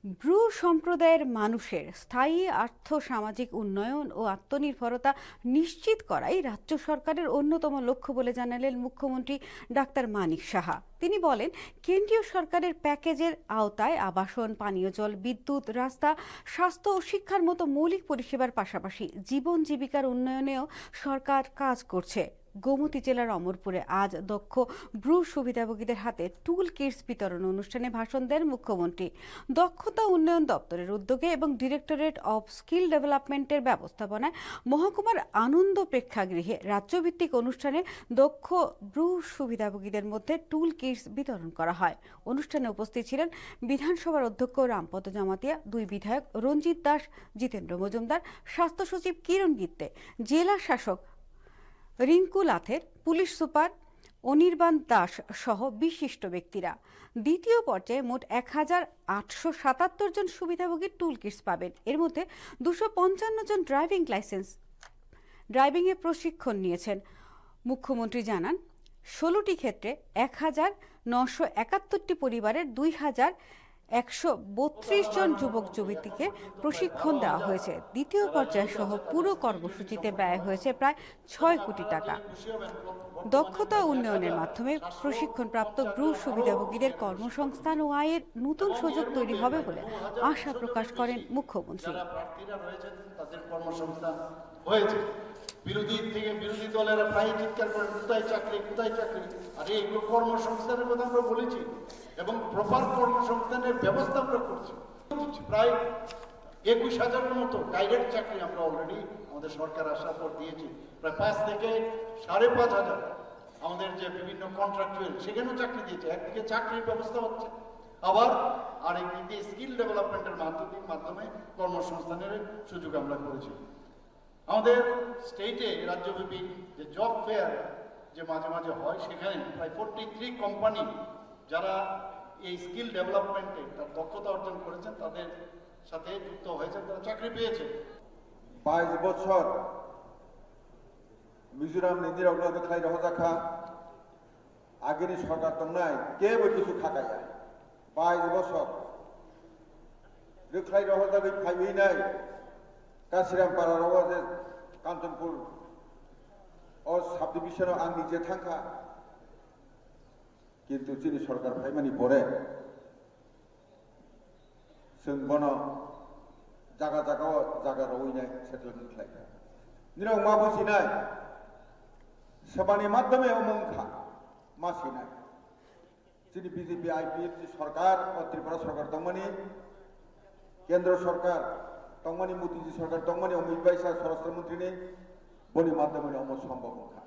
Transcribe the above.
Bru সম্প্রদায়ের মানুষের স্থায়ী আর্থ-সামাজিক উন্নয়ন ও আত্মনির্ভরতা নিশ্চিত করাই রাজ্য সরকারের অন্যতম লক্ষ্য বলে জানালেন মুখ্যমন্ত্রী ডাক্তার মানিক সাহা। তিনি বলেন, কেন্দ্রীয় সরকারের প্যাকেজের আওতায় আবাসন, পানীয় জল, বিদ্যুৎ, রাস্তা, স্বাস্থ্য ও শিক্ষার মতো মৌলিক পরিষেবার পাশাপাশি জীবন জীবিকার উন্নয়নেও সরকার কাজ করছে। গোমতী জেলার অমরপুরে আজ দক্ষ ব্রু সুবিধাভোগীদের হাতে টুল কিটস বিতরণ অনুষ্ঠানে ভাষণ দেন মুখ্যমন্ত্রী। দক্ষতা উন্নয়ন দপ্তরের উদ্যোগে এবং ডিরেক্টরেট অব স্কিল ডেভেলপমেন্টের ব্যবস্থাপনায় মহকুমার আনন্দ প্রেক্ষাগৃহে রাজ্যভিত্তিক অনুষ্ঠানে দক্ষ ব্রু সুবিধাভোগীদের মধ্যে টুল কিটস বিতরণ করা হয়। অনুষ্ঠানে উপস্থিত ছিলেন বিধানসভার অধ্যক্ষ রামপদ জমাতিয়া, দুই বিধায়ক রঞ্জিত দাস, জিতেন্দ্র মজুমদার, স্বাস্থ্য সচিব কিরণ গিত্তে, জেলা শাসক রিঙ্কু লাথের, পুলিশ সুপার অনির্বাণ দাস সহ বিশিষ্ট ব্যক্তিরা। দ্বিতীয় পর্যায়ে মোট ১,৮৭৭ জন সুবিধাভোগী টুল কিটস পাবেন। এর মধ্যে ২৫৫ জন ড্রাইভিংয়ে প্রশিক্ষণ নিয়েছেন। মুখ্যমন্ত্রী জানান, ১৬টি ক্ষেত্রে ১,৯৭১টি পরিবারের ২,১৩২ জন যুবক যুবতীকে প্রশিক্ষণ দেওয়া হয়েছে। দ্বিতীয় পর্যায় সহ পুরো কর্মসূচিতে ব্যয় হয়েছে প্রায় ৬ কোটি টাকা। দক্ষতা উন্নয়নের মাধ্যমে প্রশিক্ষণপ্রাপ্ত ব্রু সুবিধাভোগীদের কর্মসংস্থান ও আয়ের নতুন সুযোগ তৈরি হবে বলে আশা প্রকাশ করেন মুখ্যমন্ত্রী। বিরোধী দলেরা প্রায় চিৎকার করেন, কোথায় চাকরি কোথায় চাকরি। আর এইগুলো কর্মসংস্থানের কথা আমরা বলেছি এবং প্রপার কর্মসংস্থানের ব্যবস্থা আমরা করছি। প্রায় ২১,০০০-এর মতো গাইডেড চাকরি আমরা অলরেডি আমাদের সরকার আসার পর দিয়েছি। প্রায় ৫ থেকে ৫,৫০০ আমাদের যে বিভিন্ন কন্ট্রাকচুয়াল সেখানেও চাকরি দিয়েছে। একদিকে চাকরির ব্যবস্থা হচ্ছে, আবার আরেকদিক দিয়ে স্কিল ডেভেলপমেন্টের মাধ্যমে কর্মসংস্থানের সুযোগ আমরা করেছি। আমাদের স্টেটে রাজ্যব্যাপী যে জব ফেয়ার যে মাঝে মাঝে হয়, সেখানে প্রায় 43 কোম্পানি যারা এই স্কিল ডেভেলপমেন্টে তার দক্ষতা অর্জন করেছেন তাদের সাথে যুক্ত হয়েছেন, তারা চাকরি পেয়েছে। 22 বছর মিজোরাম নিজের অগ্রগতি খাই রহজাখা আগের সরকার তো নাই কে বই কিছু খাকাই 22 বছর রেখাই রহজাগি খাইবই নাই কাশিরাম পাড়ার আওয়াজে কাঞ্চনপুর ও সাব ডিভিশনও আं নিজে থাকা কিন্তু যিনি সরকার ফাইমানি পরে जों बन जागा जागा रवैनाय सेटलमेंट खालामनाय दिनाव मा बुजिनाय सेवानि माध्यमे अमंखा मासिनाय जोंनि बिजेपि आईपीएफटी सरकार त्रिपुरा सरकार दंमानि केंद्र सरकार दंमानि मोदीजी सरकार दंमानि अमित भाई स्वराष्ट्र मंत्रीनि बनि माध्यमे अम सम्भव नङा।